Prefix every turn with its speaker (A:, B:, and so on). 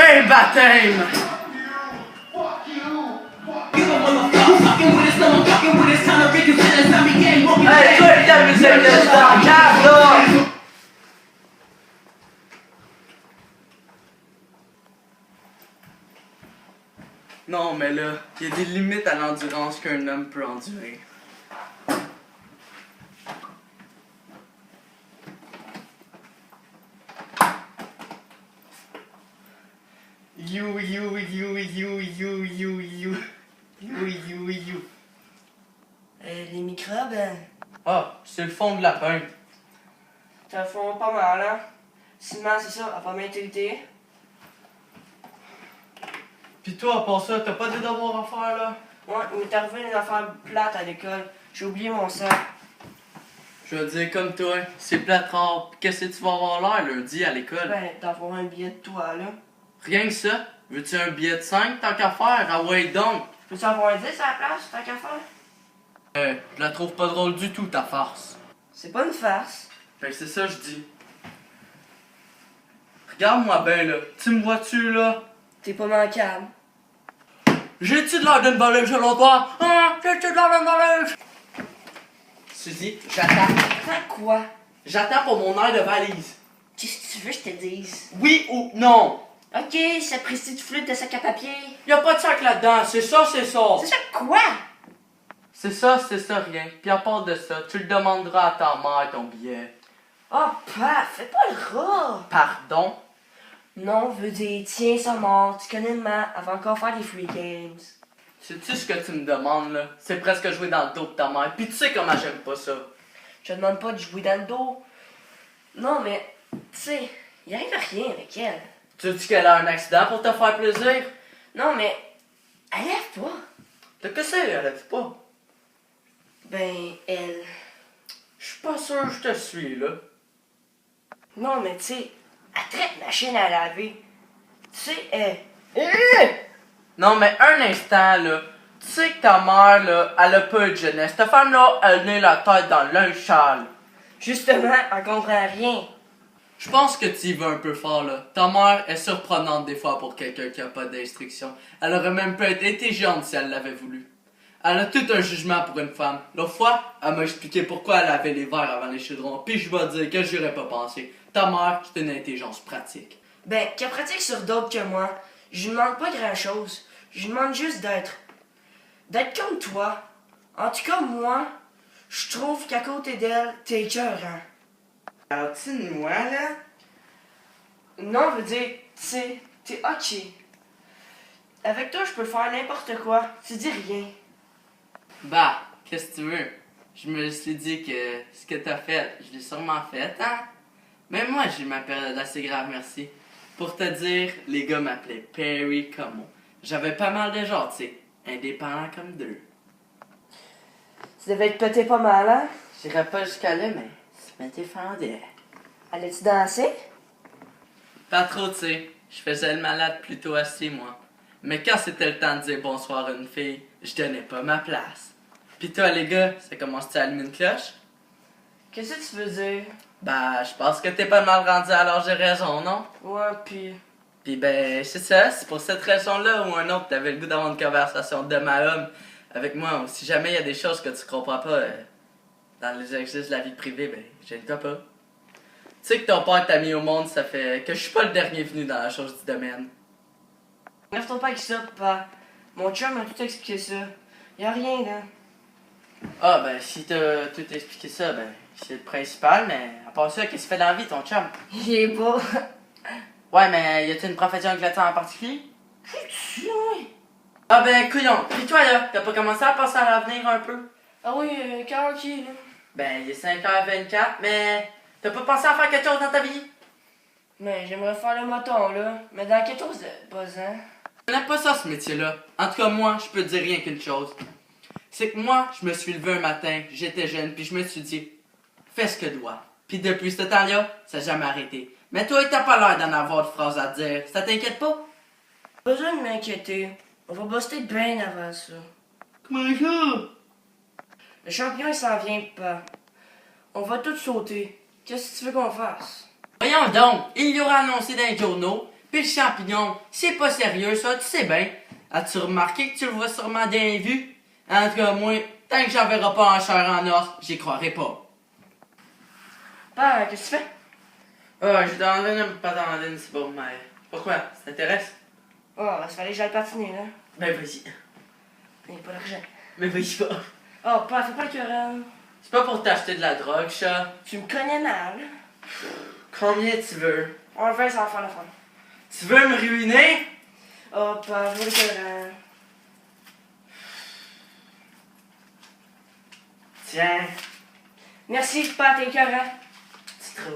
A: Un baptême! Hey, toi, ta musique de star, là! Non, mais là, il y a des limites à l'endurance qu'un homme peut endurer. You.
B: Les microbes,
A: Ah, c'est le fond de la pinte.
B: ça fond pas mal, hein? Ciment, c'est ça, à pas m'intégrité.
A: Pis toi, à part ça, t'as pas des devoirs à faire, là?
B: Ouais, il m'est arrivé une affaire plate à l'école. J'ai oublié mon sac.
A: Je veux dire comme toi, c'est plate rare. Qu'est-ce que tu vas avoir l'air lundi à l'école?
B: Ben, d'avoir un billet de toi, là.
A: Rien que ça? Veux-tu un billet de 5 tant qu'à faire? Ah ouais donc!
B: Peux-tu avoir un 10 à la place, tant qu'à faire?
A: Je la trouve pas drôle du tout, ta farce.
B: C'est pas une farce.
A: Ben c'est ça je dis. Regarde-moi bien là, tu me vois-tu là?
B: T'es pas manquable.
A: J'ai-tu de l'air d'une balèche à l'autre? Hein? J'ai-tu de l'air d'une balèche? Suzy, j'attends.
B: Attends quoi?
A: J'attends pour mon air de valise.
B: Qu'est-ce que tu veux que je te dise?
A: Oui ou non?
B: Ok, ça précise de flûte de sac à papier.
A: Y'a pas de sac là-dedans, c'est ça, c'est ça.
B: C'est ça quoi?
A: C'est ça, rien. Puis à part de ça, tu le demanderas à ta mère ton billet.
B: Oh, paf, fais pas le rat.
A: Pardon?
B: Non, veut dire, tiens, ça mort, tu connais maman, elle va encore faire des free games.
A: Sais-tu ce que tu me demandes là? C'est presque jouer dans le dos de ta mère. Puis tu sais comment j'aime pas ça.
B: Je te demande pas de jouer dans le dos. Non, mais, tu sais, il arrive à rien avec elle.
A: Tu dis qu'elle a un accident pour te faire plaisir?
B: Non, mais, elle lève pas.
A: De que c'est, elle a dit pas.
B: Ben, elle...
A: Je suis pas sûr que je te suis là.
B: Non, mais tu sais, elle traite machine à laver. Tu sais, elle...
A: Non mais un instant là. Tu sais que ta mère là, elle a pas de jeunesse. Cette femme là, elle met la tête dans le linge sale.
B: Justement, elle comprend rien.
A: Je pense que tu y vas un peu fort là. Ta mère est surprenante des fois pour quelqu'un qui a pas d'instruction. Elle aurait même pu être intelligente si elle l'avait voulu. Elle a tout un jugement pour une femme. L'autre fois, elle m'a expliqué pourquoi elle avait les verres avant les chaudrons. Puis je vais dire que j'y aurais pas pensé. Ta mère, c'est une intelligence pratique.
B: Ben, qu'elle pratique sur d'autres que moi. Je lui demande pas grand-chose. Je lui demande juste d'être... d'être comme toi. En tout cas, moi, je trouve qu'à côté d'elle, t'es écœurant.
A: Parles-tu de moi là?
B: Non, veut dire, tu sais, t'es ok. Avec toi, je peux faire n'importe quoi. Tu dis rien.
A: Bah, qu'est-ce que tu veux? Je me suis dit que ce que t'as fait, je l'ai sûrement fait, hein? Même moi, j'ai ma période assez grave, merci. Pour te dire, les gars m'appelaient Perry Como. J'avais pas mal de gens, tu sais, indépendants comme deux.
B: Tu devais être pété pas mal, hein?
A: J'irais pas jusqu'à là, mais ça me défendait.
B: Allais-tu danser?
A: Pas trop, tu sais. Je faisais le malade plutôt assis, moi. Mais quand c'était le temps de dire bonsoir à une fille, je donnais pas ma place. Pis toi, les gars, ça commence-tu à allumer une cloche?
B: Qu'est-ce que tu veux dire?
A: Bah, je pense que t'es pas mal rendu, alors j'ai raison, non?
B: Ouais, pis...
A: Pis ben, c'est ça, c'est pour cette raison-là ou un autre t'avais le goût d'avoir une conversation d'homme à homme avec moi. Ou si jamais il y a des choses que tu comprends pas dans les exercices de la vie privée, ben, gêne-toi pas. Tu sais que ton père t'a mis au monde, ça fait que je suis pas le dernier venu dans la chose du domaine.
B: Lève-toi pas avec ça, papa. Mon chum m'a tout expliqué ça. Y'a rien, là.
A: Ah ben, si t'as tout expliqué ça, ben, c'est le principal, mais à part ça, qu'est-ce qu'il fait dans la vie, ton chum?
B: Il est pas...
A: Ouais, mais y a-t-il une profession avec le temps en particulier?
B: Tu ouais.
A: Ah ben, couillon, pis toi là, t'as pas commencé à penser à l'avenir un peu?
B: Ah oui, karaoké, là.
A: Ben, il est 5h24, mais t'as pas pensé à faire quelque chose dans ta vie?
B: Mais j'aimerais faire le moton, là. Mais dans quelque chose de buzzant.
A: Je n'aime pas ça, ce métier-là. En tout cas, moi, je peux te dire rien qu'une chose. C'est que moi, je me suis levé un matin, j'étais jeune, puis je me suis dit, fais ce que dois. Puis depuis ce temps-là, ça n'a jamais arrêté. Mais toi, t'as pas l'air d'en avoir de phrases à dire. Ça t'inquiète pas?
B: Pas besoin de m'inquiéter. On va buster bien avant ça.
A: Comment ça?
B: Le champion, il s'en vient pas. On va tous sauter. Qu'est-ce que tu veux qu'on fasse?
A: Voyons donc, il y aura annoncé dans les journaux, Pis le champignon, c'est pas sérieux ça, tu sais bien. As-tu remarqué que tu le vois sûrement bien vu? En tout cas, moi, tant que j'en verrai pas en chair en os, j'y croirai pas.
B: Père, qu'est-ce que tu fais?
A: Ah, je demandé une patendine, c'est bon, mais... Pourquoi? Ça t'intéresse?
B: Oh, ça fallait que j'aille patiner, là.
A: Ben vas-y.
B: Il n'y a pas d'argent.
A: Mais vas-y pas.
B: Oh, père, fais pas le querelle.
A: C'est pas pour t'acheter de la drogue, chat.
B: Tu me connais mal.
A: Combien tu veux?
B: On le fait sans faire la fin.
A: Tu veux me ruiner?
B: Oh, père, je veux le querelle.
A: Tiens,
B: Merci, père, t'es écœurant.
A: tu te